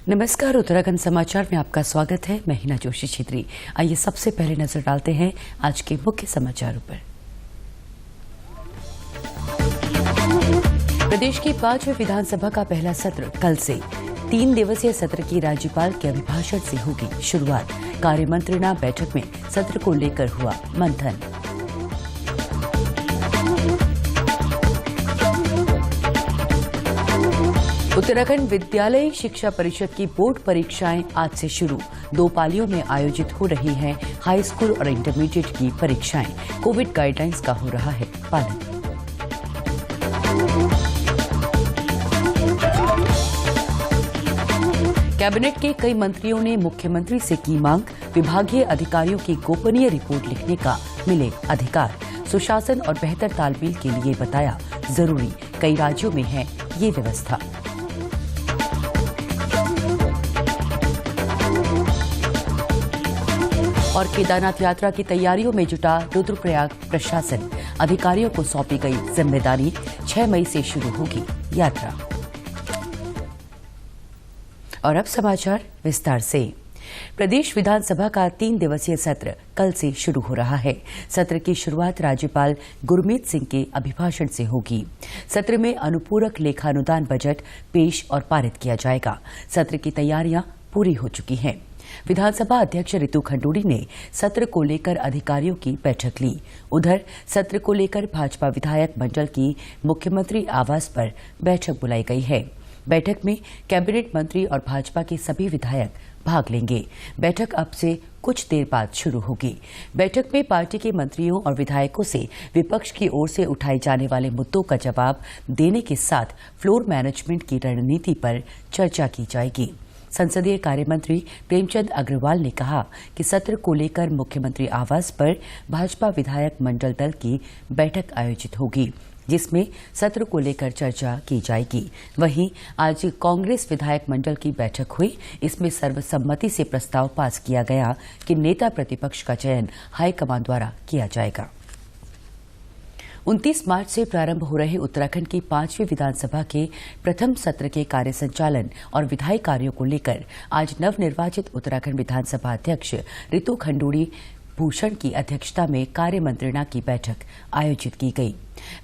नमस्कार, उत्तराखंड समाचार में आपका स्वागत है। मैं हिना जोशी छेत्री। आइए सबसे पहले नजर डालते हैं आज के मुख्य समाचारों पर। प्रदेश की 5वीं विधानसभा का पहला सत्र कल से 3 दिवसीय सत्र की राज्यपाल के अभिभाषण से होगी शुरुआत। कार्यमंत्रणा बैठक में सत्र को लेकर हुआ मंथन। उत्तराखंड विद्यालय शिक्षा परिषद की बोर्ड परीक्षाएं आज से शुरू। 2 पालियों में आयोजित हो रही हैं हाई स्कूल और इंटरमीडिएट की परीक्षाएं। कोविड गाइडलाइंस का हो रहा है पालन। कैबिनेट के कई मंत्रियों ने मुख्यमंत्री से की मांग। विभागीय अधिकारियों की गोपनीय रिपोर्ट लिखने का मिले अधिकार। सुशासन और बेहतर तालमेल के लिए बताया जरूरी। कई राज्यों में है ये व्यवस्था। और केदारनाथ यात्रा की तैयारियों में जुटा रुद्रप्रयाग प्रशासन। अधिकारियों को सौंपी गई जिम्मेदारी। 6 मई से शुरू होगी यात्रा। और अब समाचार विस्तार से। प्रदेश विधानसभा का 3 दिवसीय सत्र कल से शुरू हो रहा है। सत्र की शुरुआत राज्यपाल गुरमीत सिंह के अभिभाषण से होगी। सत्र में अनुपूरक लेखानुदान बजट पेश और पारित किया जाएगा। सत्र की तैयारियां पूरी हो चुकी हैं। विधानसभा अध्यक्ष रितु खंडूड़ी ने सत्र को लेकर अधिकारियों की बैठक ली। उधर सत्र को लेकर भाजपा विधायक मंडल की मुख्यमंत्री आवास पर बैठक बुलाई गई है। बैठक में कैबिनेट मंत्री और भाजपा के सभी विधायक भाग लेंगे। बैठक अब से कुछ देर बाद शुरू होगी। बैठक में पार्टी के मंत्रियों और विधायकों से विपक्ष की ओर से उठाए जाने वाले मुद्दों का जवाब देने के साथ फ्लोर मैनेजमेंट की रणनीति पर चर्चा की जाएगी। संसदीय कार्य मंत्री प्रेमचंद अग्रवाल ने कहा कि सत्र को लेकर मुख्यमंत्री आवास पर भाजपा विधायक मंडल दल की बैठक आयोजित होगी, जिसमें सत्र को लेकर चर्चा की जाएगी। वहीं आज कांग्रेस विधायक मंडल की बैठक हुई। इसमें सर्वसम्मति से प्रस्ताव पास किया गया कि नेता प्रतिपक्ष का चयन हाईकमान द्वारा किया जाएगा। 29 मार्च से प्रारंभ हो रहे उत्तराखंड की 5वीं विधानसभा के प्रथम सत्र के कार्य संचालन और विधायी कार्यों को लेकर आज नवनिर्वाचित उत्तराखंड विधानसभा अध्यक्ष रितु खंडूड़ी भूषण की अध्यक्षता में कार्यमंत्रणा की बैठक आयोजित की गई।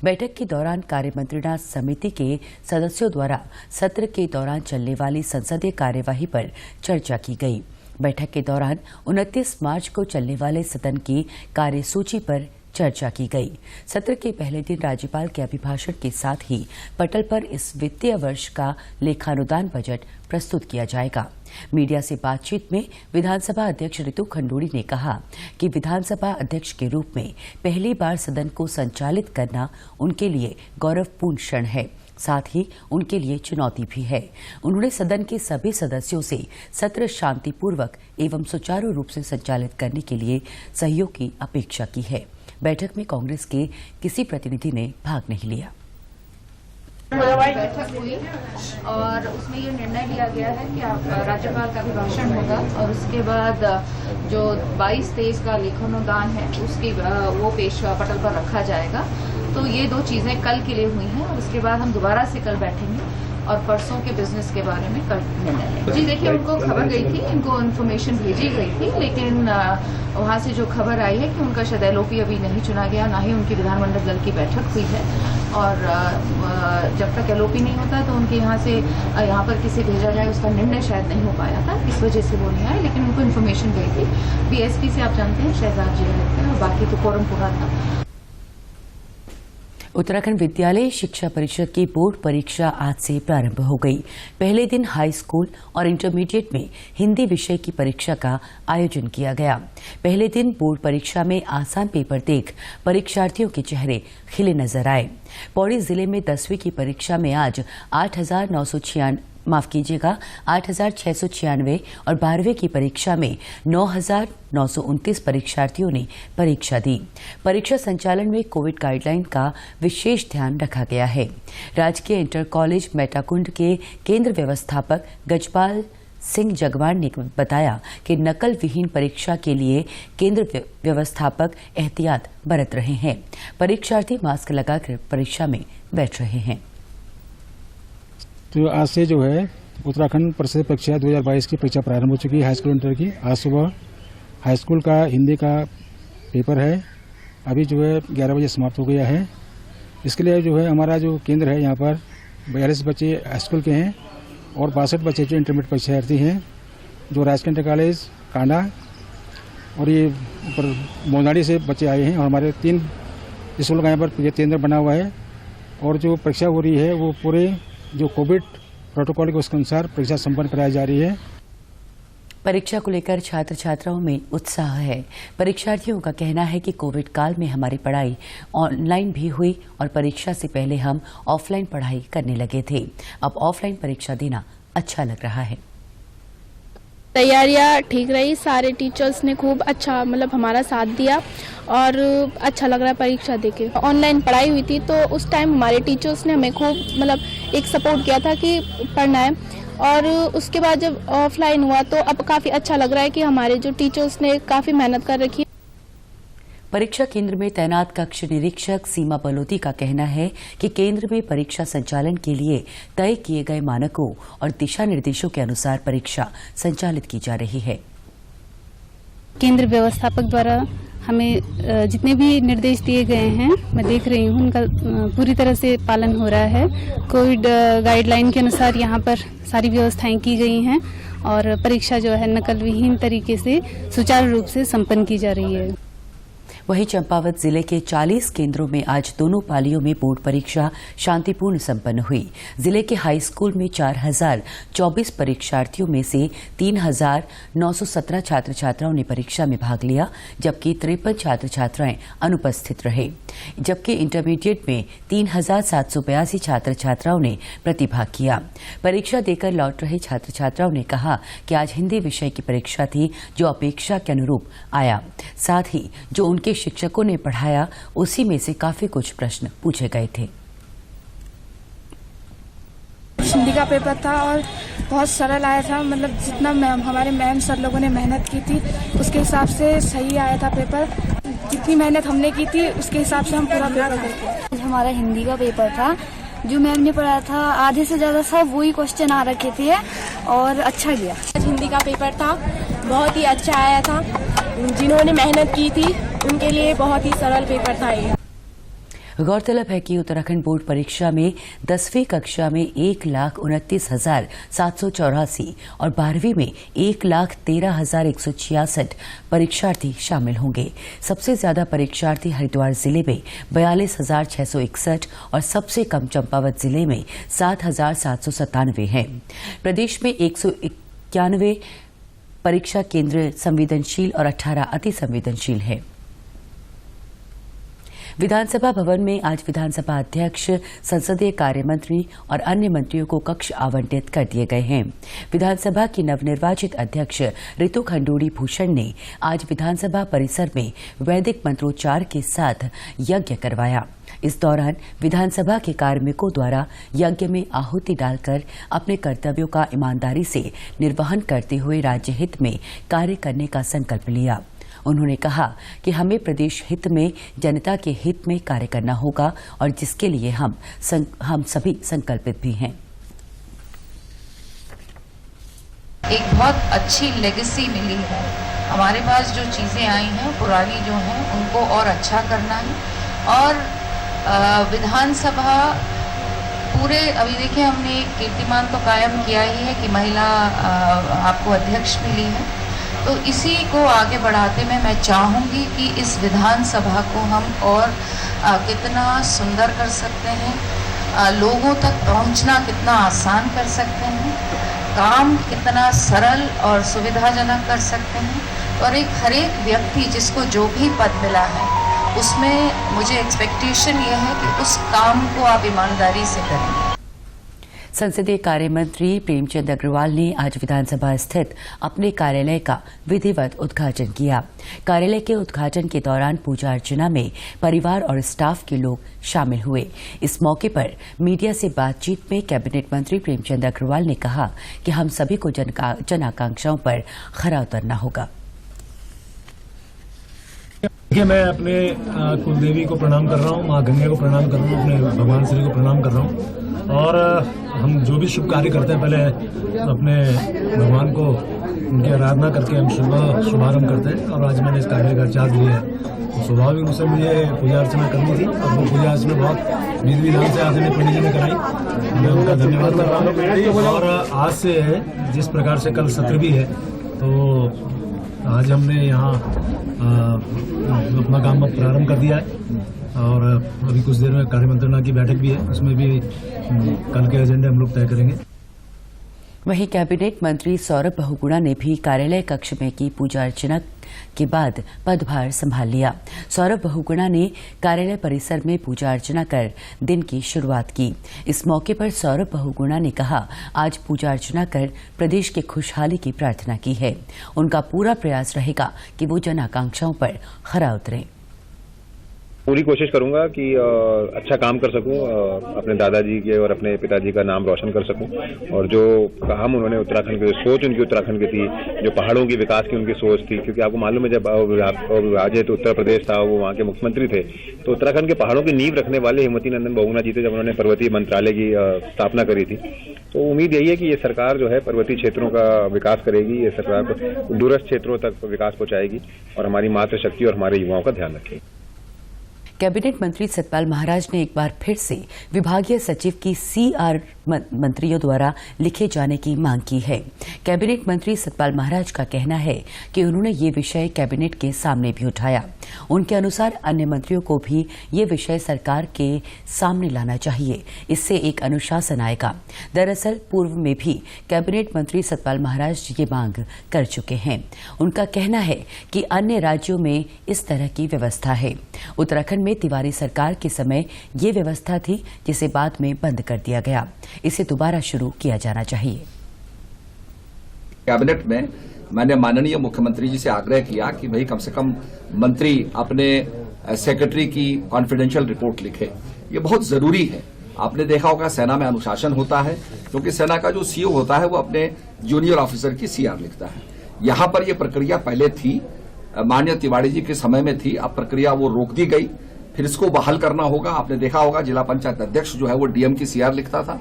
बैठक के दौरान कार्यमंत्रणा समिति के सदस्यों द्वारा सत्र के दौरान चलने वाली संसदीय कार्यवाही पर चर्चा की गई। बैठक के दौरान 29 मार्च को चलने वाले सदन की कार्यसूची पर चर्चा की गई। सत्र के पहले दिन राज्यपाल के अभिभाषण के साथ ही पटल पर इस वित्तीय वर्ष का लेखानुदान बजट प्रस्तुत किया जाएगा। मीडिया से बातचीत में विधानसभा अध्यक्ष रितु खंडूड़ी ने कहा कि विधानसभा अध्यक्ष के रूप में पहली बार सदन को संचालित करना उनके लिए गौरवपूर्ण क्षण है, साथ ही उनके लिए चुनौती भी है। उन्होंने सदन के सभी सदस्यों से सत्र शांतिपूर्वक एवं सुचारू रूप से संचालित करने के लिए सहयोग की अपेक्षा की है। बैठक में कांग्रेस के किसी प्रतिनिधि ने भाग नहीं लिया। बैठक हुई और उसमें ये निर्णय लिया गया है कि राज्यपाल का अभिभाषण होगा और उसके बाद जो 22-23 का लेखानुदान है उसकी वो पेश पटल पर रखा जाएगा। तो ये 2 चीजें कल के लिए हुई हैं और उसके बाद हम दोबारा से कल बैठेंगे और परसों के बिजनेस के बारे में कल निर्णय लेंगे। जी देखिए, उनको खबर गई थी, इनको इन्फॉर्मेशन भेजी गई थी, लेकिन वहाँ से जो खबर आई है कि उनका शायद एलओपी अभी नहीं चुना गया, ना ही उनकी विधानमंडल दल की बैठक हुई है और जब तक एलओपी नहीं होता तो उनके यहाँ पर किसे भेजा जाए उसका निर्णय शायद नहीं हो पाया था, इस वजह से वो नहीं आए। लेकिन उनको इन्फॉर्मेशन गई थी। बीएसपी से आप जानते हैं शहजाद जी रहते हैं और बाकी तो कोरम पूरा था। उत्तराखंड विद्यालय शिक्षा परिषद की बोर्ड परीक्षा आज से प्रारंभ हो गई। पहले दिन हाई स्कूल और इंटरमीडिएट में हिंदी विषय की परीक्षा का आयोजन किया गया। पहले दिन बोर्ड परीक्षा में आसान पेपर देख परीक्षार्थियों के चेहरे खिले नजर आए। पौड़ी जिले में 10वीं की परीक्षा में आज 8,696 और 12वीं की परीक्षा में 9,929 परीक्षार्थियों ने परीक्षा दी। परीक्षा संचालन में कोविड गाइडलाइन का विशेष ध्यान रखा गया है। राजकीय इंटर कॉलेज मेटाकुंड के केंद्र व्यवस्थापक गजपाल सिंह जगवान ने बताया कि नकल विहीन परीक्षा के लिए केंद्र व्यवस्थापक एहतियात बरत रहे हैं। परीक्षार्थी मास्क लगाकर परीक्षा में बैठ रहे हैं। तो आज से जो है उत्तराखंड परिषद परीक्षा 2022 की परीक्षा प्रारंभ हो चुकी है हाई स्कूल इंटर की। आज सुबह हाई स्कूल का हिंदी का पेपर है, अभी जो है 11 बजे समाप्त हो गया है। इसके लिए जो है हमारा जो केंद्र है यहाँ पर 42 बच्चे हाई स्कूल के हैं और 62 बच्चे जो इंटरमीडिएट परीक्षार्थी हैं, जो राजकीय इंटर कॉलेज कांडा और ये ऊपर मोनाड़ी से बच्चे आए हैं। और हमारे 3 स्कूल का यहाँ पर ये केंद्र बना हुआ है और जो परीक्षा हो रही है वो पूरे जो कोविड प्रोटोकॉल के उसके अनुसार परीक्षा संपन्न कराई जा रही है। परीक्षा को लेकर छात्र छात्राओं में उत्साह है। परीक्षार्थियों का कहना है कि कोविड काल में हमारी पढ़ाई ऑनलाइन भी हुई और परीक्षा से पहले हम ऑफलाइन पढ़ाई करने लगे थे। अब ऑफलाइन परीक्षा देना अच्छा लग रहा है। तैयारियां ठीक रही, सारे टीचर्स ने खूब अच्छा हमारा साथ दिया और अच्छा लग रहा है परीक्षा देके। ऑनलाइन पढ़ाई हुई थी तो उस टाइम हमारे टीचर्स ने हमें खूब एक सपोर्ट किया था कि पढ़ना है, और उसके बाद जब ऑफलाइन हुआ तो अब काफी अच्छा लग रहा है कि हमारे जो टीचर्स ने काफी मेहनत कर रखी है। परीक्षा केंद्र में तैनात कक्ष निरीक्षक सीमा बलोती का कहना है कि केंद्र में परीक्षा संचालन के लिए तय किए गए मानकों और दिशा निर्देशों के अनुसार परीक्षा संचालित की जा रही है। केंद्र व्यवस्थापक द्वारा हमें जितने भी निर्देश दिए गए हैं मैं देख रही हूँ, उनका पूरी तरह से पालन हो रहा है। कोविड गाइडलाइन के अनुसार यहाँ पर सारी व्यवस्थाएं की गई हैं और परीक्षा जो है नकल विहीन तरीके से सुचारू रूप से संपन्न की जा रही है। वहीं चंपावत जिले के 40 केंद्रों में आज दोनों पालियों में बोर्ड परीक्षा शांतिपूर्ण संपन्न हुई। जिले के हाई स्कूल में 4024 परीक्षार्थियों में से 3917 छात्र छात्राओं ने परीक्षा में भाग लिया, जबकि 53 छात्र छात्राएं अनुपस्थित रहे। जबकि इंटरमीडिएट में 3782 छात्र छात्राओं ने प्रतिभाग किया। परीक्षा देकर लौट रहे छात्र छात्राओं ने कहा कि आज हिंदी विषय की परीक्षा थी जो अपेक्षा के अनुरूप आया, साथ ही जो उनके शिक्षकों ने पढ़ाया उसी में से काफी कुछ प्रश्न पूछे गए थे। हिंदी का पेपर था और बहुत सरल आया था, जितना हमारे मैम सर लोगों ने मेहनत की थी उसके हिसाब से सही आया था पेपर। जितनी मेहनत हमने की थी उसके हिसाब से हम पूरा पेपर करते। हमारा हिंदी का पेपर था, जो मैम ने पढ़ाया था आधे से ज्यादा सब वही क्वेश्चन आ रखे थे और अच्छा गया। हिंदी का पेपर था, बहुत ही अच्छा आया था। जिन्होंने मेहनत की थी उनके लिए बहुत ही सरल पेपर था ये। गौरतलब है कि उत्तराखंड बोर्ड परीक्षा में 10वीं कक्षा में 1,29,784 और 12वीं में 1,13,166 परीक्षार्थी शामिल होंगे। सबसे ज्यादा परीक्षार्थी हरिद्वार जिले में 42,661 और सबसे कम चंपावत जिले में 7,797 हैं। प्रदेश में 191 परीक्षा केंद्र संवेदनशील और 18 अति संवेदनशील है। विधानसभा भवन में आज विधानसभा अध्यक्ष, संसदीय कार्य मंत्री और अन्य मंत्रियों को कक्ष आवंटित कर दिए गए हैं। विधानसभा की नवनिर्वाचित अध्यक्ष ऋतु खंडूड़ी भूषण ने आज विधानसभा परिसर में वैदिक मंत्रोच्चार के साथ यज्ञ करवाया। इस दौरान विधानसभा के कार्मिकों द्वारा यज्ञ में आहुति डालकर अपने कर्तव्यों का ईमानदारी से निर्वहन करते हुए राज्य हित में कार्य करने का संकल्प लिया। उन्होंने कहा कि हमें प्रदेश हित में, जनता के हित में कार्य करना होगा और जिसके लिए हम सभी संकल्पित भी हैं। एक बहुत अच्छी लेगेसी मिली है। हमारे पास जो चीजें आई हैं पुरानी जो हैं उनको और अच्छा करना है। और विधानसभा पूरे अभी देखिए हमने कीर्तिमान तो कायम किया ही है कि महिला आपको अध्यक्ष मिली है, तो इसी को आगे बढ़ाते में मैं चाहूँगी कि इस विधानसभा को हम और कितना सुंदर कर सकते हैं, लोगों तक पहुँचना कितना आसान कर सकते हैं, काम कितना सरल और सुविधाजनक कर सकते हैं। और हर एक व्यक्ति जिसको जो भी पद मिला है उसमें मुझे एक्सपेक्टेशन ये है कि उस काम को आप ईमानदारी से करेंगे। संसदीय कार्य मंत्री प्रेमचंद अग्रवाल ने आज विधानसभा स्थित अपने कार्यालय का विधिवत उद्घाटन किया। कार्यालय के उद्घाटन के दौरान पूजा अर्चना में परिवार और स्टाफ के लोग शामिल हुए। इस मौके पर मीडिया से बातचीत में कैबिनेट मंत्री प्रेमचंद अग्रवाल ने कहा कि हम सभी को जन आकांक्षाओं पर खरा उतरना होगा। देखिए, मैं अपने कुलदेवी को प्रणाम कर रहा हूँ, माँ गंगा को प्रणाम कर रहा हूँ, अपने भगवान श्री को प्रणाम कर रहा हूँ। और हम हम जो भी शुभ कार्य करते हैं पहले अपने भगवान को उनकी आराधना करके हम शुभारंभ करते हैं। और आज मैंने इस कार्य का चार्ज लिया है, तो स्वाभाविक रूप से मुझे पूजा अर्चना करनी थी और वो पूजा अर्चना बहुत विधि विधान से आज पंडित जी ने कराई, मैं उनका धन्यवाद कर रहा हूँ। और आज से जिस प्रकार से कल सत्र भी है, तो आज हमने यहाँ अपना काम प्रारंभ कर दिया है और अभी कुछ देर में कार्य मंत्रणा की बैठक भी है, उसमें भी कल के एजेंडे हम लोग तय करेंगे। वहीं कैबिनेट मंत्री सौरभ बहुगुणा ने भी कार्यालय कक्ष में की पूजा अर्चना के बाद पदभार संभाल लिया। सौरभ बहुगुणा ने कार्यालय परिसर में पूजा अर्चना कर दिन की शुरुआत की। इस मौके पर सौरभ बहुगुणा ने कहा, आज पूजा अर्चना कर प्रदेश की खुशहाली की प्रार्थना की है। उनका पूरा प्रयास रहेगा कि वो जन आकांक्षाओं पर खरा उतरे। पूरी कोशिश करूंगा कि अच्छा काम कर सकूं, अपने दादाजी के और अपने पिताजी का नाम रोशन कर सकूं। और जो काम उन्होंने उत्तराखंड की सोच उनकी उत्तराखंड की थी, जो पहाड़ों की विकास की उनकी सोच थी, क्योंकि आपको मालूम है जब आज तो उत्तर प्रदेश था, वो वहाँ के मुख्यमंत्री थे, तो उत्तराखंड के पहाड़ों की नींव रखने वाले हिमवती नंदन बहुगुणा जी थे जब उन्होंने पर्वतीय मंत्रालय की स्थापना करी थी। तो उम्मीद यही है कि ये सरकार जो है पर्वतीय क्षेत्रों का विकास करेगी, ये सरकार को दूरस्थ क्षेत्रों तक विकास पहुंचाएगी और हमारी मातृशक्ति और हमारे युवाओं का ध्यान रखेगी। कैबिनेट मंत्री सतपाल महाराज ने एक बार फिर से विभागीय सचिव की सीआर मंत्रियों द्वारा लिखे जाने की मांग की है। कैबिनेट मंत्री सतपाल महाराज का कहना है कि उन्होंने ये विषय कैबिनेट के सामने भी उठाया। उनके अनुसार अन्य मंत्रियों को भी ये विषय सरकार के सामने लाना चाहिए, इससे एक अनुशासन आएगा। दरअसल पूर्व में भी कैबिनेट मंत्री सतपाल महाराज ये मांग कर चुके हैं। उनका कहना है कि अन्य राज्यों में इस तरह की व्यवस्था है। उत्तराखंड में तिवारी सरकार के समय ये व्यवस्था थी, जिसे बाद में बंद कर दिया गया। इसे दोबारा शुरू किया जाना चाहिए। कैबिनेट में मैंने माननीय मुख्यमंत्री जी से आग्रह किया कि भाई कम से कम मंत्री अपने सेक्रेटरी की कॉन्फिडेंशियल रिपोर्ट लिखे, ये बहुत जरूरी है। आपने देखा होगा सेना में अनुशासन होता है, क्योंकि सेना का जो सीओ होता है वो अपने जूनियर ऑफिसर की सीआर लिखता है। यहां पर यह प्रक्रिया पहले थी, माननीय तिवारी जी के समय में थी, अब प्रक्रिया वो रोक दी गई, फिर इसको बहाल करना होगा। आपने देखा होगा जिला पंचायत अध्यक्ष जो है वो डीएम की सीआर लिखता था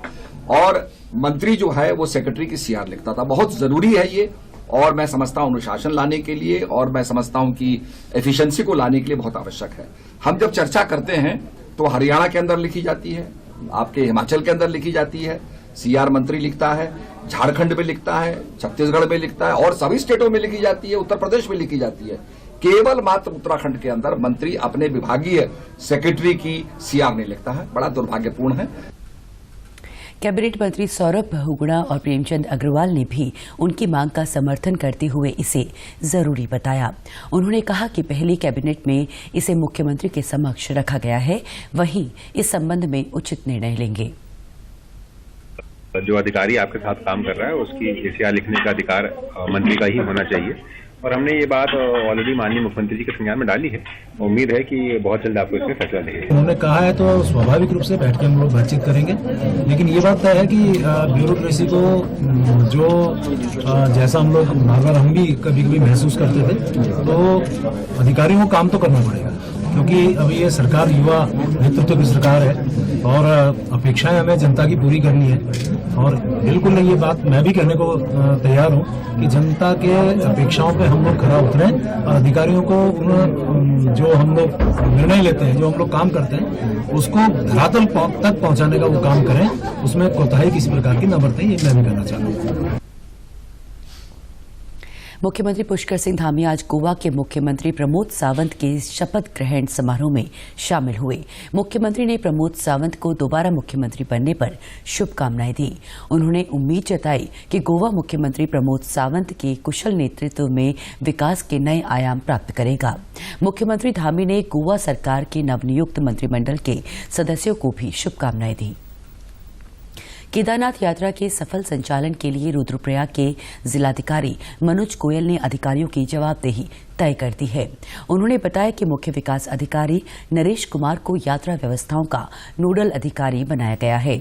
और मंत्री जो है वो सेक्रेटरी की सीआर लिखता था। बहुत जरूरी है ये, और मैं समझता हूं अनुशासन लाने के लिए, और मैं समझता हूं कि एफिशिएंसी को लाने के लिए बहुत आवश्यक है। हम जब चर्चा करते हैं तो हरियाणा के अंदर लिखी जाती है, आपके हिमाचल के अंदर लिखी जाती है, सीआर मंत्री लिखता है, झारखंड में लिखता है, छत्तीसगढ़ में लिखता है और सभी स्टेटों में लिखी जाती है, उत्तर प्रदेश में लिखी जाती है। केवल मात्र उत्तराखंड के अंदर मंत्री अपने विभागीय सेक्रेटरी की सीआर नहीं लिखता है, बड़ा दुर्भाग्यपूर्ण है। कैबिनेट मंत्री सौरभ बहुगुणा और प्रेमचंद अग्रवाल ने भी उनकी मांग का समर्थन करते हुए इसे जरूरी बताया। उन्होंने कहा कि पहले कैबिनेट में इसे मुख्यमंत्री के समक्ष रखा गया है, वहीं इस संबंध में उचित निर्णय लेंगे। जो अधिकारी आपके साथ काम कर रहा है उसकी सीआर लिखने का अधिकार मंत्री का ही होना चाहिए, और हमने ये बात ऑलरेडी माननीय मुख्यमंत्री जी के संज्ञान में डाली है। उम्मीद है कि बहुत जल्द आपको इसमें फैसला लेंगे। उन्होंने कहा है तो स्वाभाविक रूप से बैठ के हम लोग बातचीत करेंगे, लेकिन ये बात तय है कि ब्यूरोक्रेसी को जो जैसा हम लोग बार हम भी कभी कभी महसूस करते थे, तो अधिकारियों को काम तो करना पड़ेगा, क्योंकि अभी ये सरकार युवा नेतृत्व की सरकार है और अपेक्षाएं हमें जनता की पूरी करनी है। और बिल्कुल ये बात मैं भी कहने को तैयार हूं कि जनता के अपेक्षाओं पे हम लोग खरा उतरें और अधिकारियों को जो हम लोग निर्णय लेते हैं, जो हम लोग काम करते हैं, उसको धरातल तक पहुंचाने का वो काम करें, उसमें कोताही किसी प्रकार की न बरतें, ये मैं भी कहना चाहता हूं। मुख्यमंत्री पुष्कर सिंह धामी आज गोवा के मुख्यमंत्री प्रमोद सावंत के शपथ ग्रहण समारोह में शामिल हुए। मुख्यमंत्री ने प्रमोद सावंत को दोबारा मुख्यमंत्री बनने पर शुभकामनाएं दी। उन्होंने उम्मीद जताई कि गोवा मुख्यमंत्री प्रमोद सावंत के कुशल नेतृत्व में विकास के नए आयाम प्राप्त करेगा। मुख्यमंत्री धामी ने गोवा सरकार के नवनियुक्त मंत्रिमंडल के सदस्यों को भी शुभकामनाएं दी। केदारनाथ यात्रा के सफल संचालन के लिए रुद्रप्रयाग के जिलाधिकारी मनोज गोयल ने अधिकारियों की जवाबदेही तय कर दी है। उन्होंने बताया कि मुख्य विकास अधिकारी नरेश कुमार को यात्रा व्यवस्थाओं का नोडल अधिकारी बनाया गया है।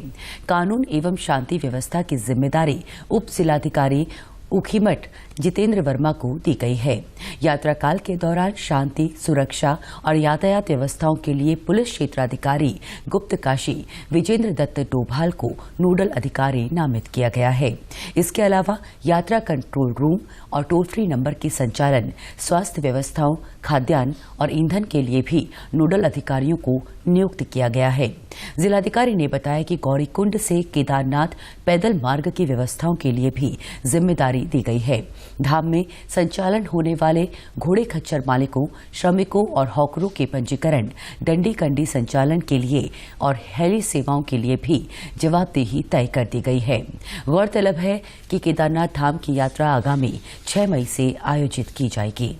कानून एवं शांति व्यवस्था की जिम्मेदारी उप जिलाधिकारी ऊखीमठ जितेंद्र वर्मा को दी गई है। यात्रा काल के दौरान शांति, सुरक्षा और यातायात व्यवस्थाओं के लिए पुलिस क्षेत्राधिकारी गुप्तकाशी विजेंद्र दत्त डोभाल को नोडल अधिकारी नामित किया गया है। इसके अलावा यात्रा कंट्रोल रूम और टोल फ्री नंबर के संचालन, स्वास्थ्य व्यवस्थाओं, खाद्यान्न और ईंधन के लिए भी नोडल अधिकारियों को नियुक्त किया गया है। जिलाधिकारी ने बताया कि गौरीकुंड से केदारनाथ पैदल मार्ग की व्यवस्थाओं के लिए भी जिम्मेदारी दी गई है। धाम में संचालन होने वाले घोड़े खच्चर मालिकों, श्रमिकों और हॉकरों के पंजीकरण, डंडी कंडी संचालन के लिए और हेली सेवाओं के लिए भी जवाबदेही तय कर दी गई है। गौरतलब है कि केदारनाथ धाम की यात्रा आगामी 6 मई से आयोजित की जाएगी।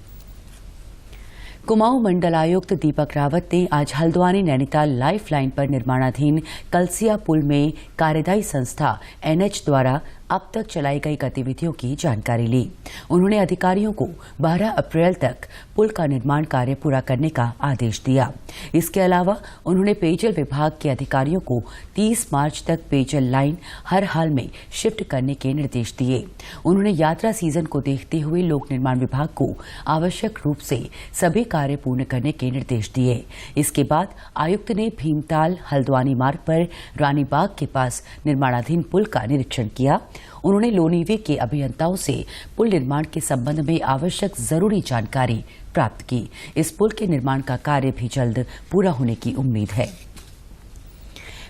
कुमाऊं मंडल आयुक्त दीपक रावत ने आज हल्द्वानी नैनीताल लाइफ लाइन पर निर्माणाधीन कलसिया पुल में कार्यदायी संस्था NH द्वारा अब तक चलाई गई गतिविधियों की जानकारी ली। उन्होंने अधिकारियों को 12 अप्रैल तक पुल का निर्माण कार्य पूरा करने का आदेश दिया। इसके अलावा उन्होंने पेयजल विभाग के अधिकारियों को 30 मार्च तक पेयजल लाइन हर हाल में शिफ्ट करने के निर्देश दिए। उन्होंने यात्रा सीजन को देखते हुए लोक निर्माण विभाग को आवश्यक रूप से सभी कार्य पूर्ण करने के निर्देश दिए। इसके बाद आयुक्त ने भीमताल हल्द्वानी मार्ग पर रानीबाग के पास निर्माणाधीन पुल का निरीक्षण किया। उन्होंने लोनीवे के अभियंताओं से पुल निर्माण के संबंध में आवश्यक जरूरी जानकारी प्राप्त की। इस पुल के निर्माण का कार्य भी जल्द पूरा होने की उम्मीद है।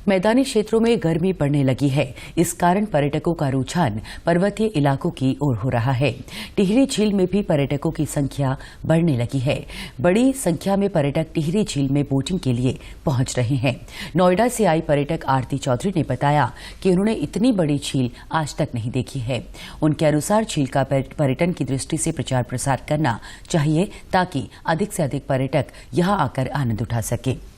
मैदानी क्षेत्रों में गर्मी बढ़ने लगी है। इस कारण पर्यटकों का रुझान पर्वतीय इलाकों की ओर हो रहा है। टिहरी झील में भी पर्यटकों की संख्या बढ़ने लगी है। बड़ी संख्या में पर्यटक टिहरी झील में बोटिंग के लिए पहुंच रहे हैं। नोएडा से आई पर्यटक आरती चौधरी ने बताया कि उन्होंने इतनी बड़ी झील आज तक नहीं देखी है। उनके अनुसार झील का पर्यटन की दृष्टि से प्रचार प्रसार करना चाहिए ताकि अधिक से अधिक पर्यटक यहां आकर आनंद उठा सके।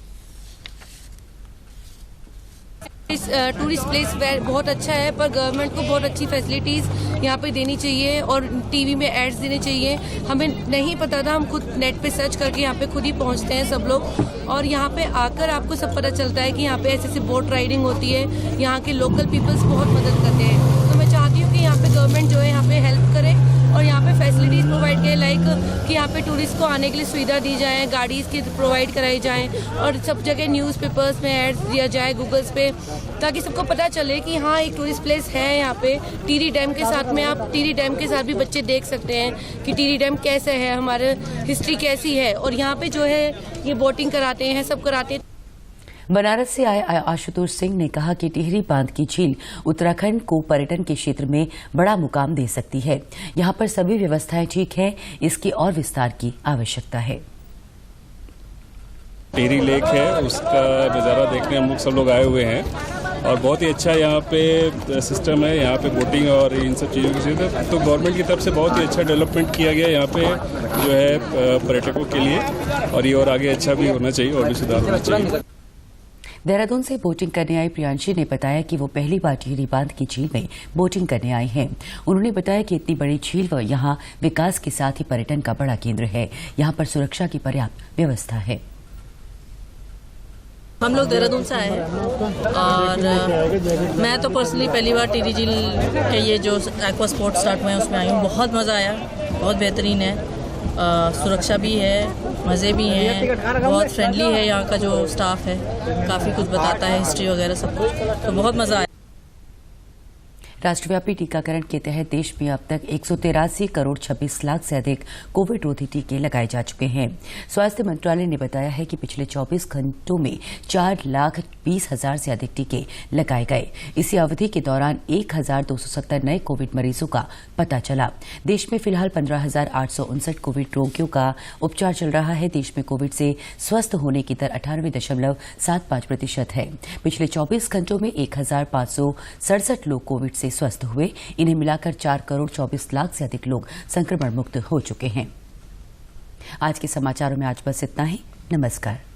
इस टूरिस्ट प्लेस बहुत अच्छा है, पर गवर्नमेंट को बहुत अच्छी फैसिलिटीज़ यहाँ पे देनी चाहिए और टीवी में एड्स देने चाहिए। हमें नहीं पता था, हम खुद नेट पे सर्च करके यहाँ पे खुद ही पहुँचते हैं सब लोग, और यहाँ पे आकर आपको सब पता चलता है कि यहाँ पे ऐसे बोट राइडिंग होती है। यहाँ के लोकल पीपल्स बहुत मदद करते हैं। तो मैं चाहती हूँ कि यहाँ पे गवर्नमेंट जो है यहाँ पे हेल्प करे और यहाँ पे फैसिलिटीज़ प्रोवाइड करें, लाइक कि यहाँ पे टूरिस्ट को आने के लिए सुविधा दी जाए, गाड़ीज़ की प्रोवाइड कराई जाए और सब जगह न्यूज़पेपर्स में एड्स दिया जाए गूगल्स पे, ताकि सबको पता चले कि हाँ एक टूरिस्ट प्लेस है यहाँ पे। टिहरी डैम के साथ में आप टिहरी डैम के साथ भी बच्चे देख सकते हैं कि टिहरी डैम कैसे है, हमारे हिस्ट्री कैसी है, और यहाँ पे जो है ये बोटिंग कराते हैं, सब कराते हैं। बनारस से आए आशुतोष सिंह ने कहा कि टिहरी बांध की झील उत्तराखंड को पर्यटन के क्षेत्र में बड़ा मुकाम दे सकती है। यहाँ पर सभी व्यवस्थाएं ठीक हैं, इसकी और विस्तार की आवश्यकता है। टिहरी लेक है, उसका नज़ारा देखने हम लोग सब लोग आए हुए हैं और बहुत ही अच्छा यहाँ पे सिस्टम है। यहाँ पे बोटिंग और इन सब चीज़ों की सुविधा तो गवर्नमेंट की तरफ से बहुत ही अच्छा डेवलपमेंट किया गया यहाँ पे जो है पर्यटकों के लिए, और ये और आगे अच्छा भी होना चाहिए और भी सुधार होना चाहिए। देहरादून से बोटिंग करने आई प्रियांशी ने बताया कि वो पहली बार टिहरी बांध की झील में बोटिंग करने आई हैं। उन्होंने बताया कि इतनी बड़ी झील व यहाँ विकास के साथ ही पर्यटन का बड़ा केंद्र है। यहाँ पर सुरक्षा की पर्याप्त व्यवस्था है। हम लोग देहरादून से आए हैं और मैं तो पर्सनली पहली बार टिहरी झील के ये जो एक्वा स्पोर्ट स्टार्ट हुए हैं उसमें आई हूँ। बहुत मज़ा आया, बहुत बेहतरीन है, सुरक्षा भी है, मज़े भी हैं, बहुत फ्रेंडली है। यहाँ का जो स्टाफ है काफ़ी कुछ बताता है, हिस्ट्री वगैरह सब कुछ, तो बहुत मज़ा आया। राष्ट्रव्यापी टीकाकरण के तहत देश में अब तक 183 करोड़ 26 लाख से अधिक कोविड रोधी टीके लगाए जा चुके हैं। स्वास्थ्य मंत्रालय ने बताया है कि पिछले 24 घंटों में 4,20,000 से अधिक टीके लगाए गए। इसी अवधि के दौरान 1,270 नए कोविड मरीजों का पता चला। देश में फिलहाल 15,859 कोविड रोगियों का उपचार चल रहा है। देश में कोविड से स्वस्थ होने की दर 98.75% है। पिछले 24 घंटों में 1,567 लोग कोविड से स्वस्थ हुए। इन्हें मिलाकर 4 करोड़ 24 लाख से अधिक लोग संक्रमण मुक्त हो चुके हैं। आज के समाचारों में आज बस इतना ही। नमस्कार।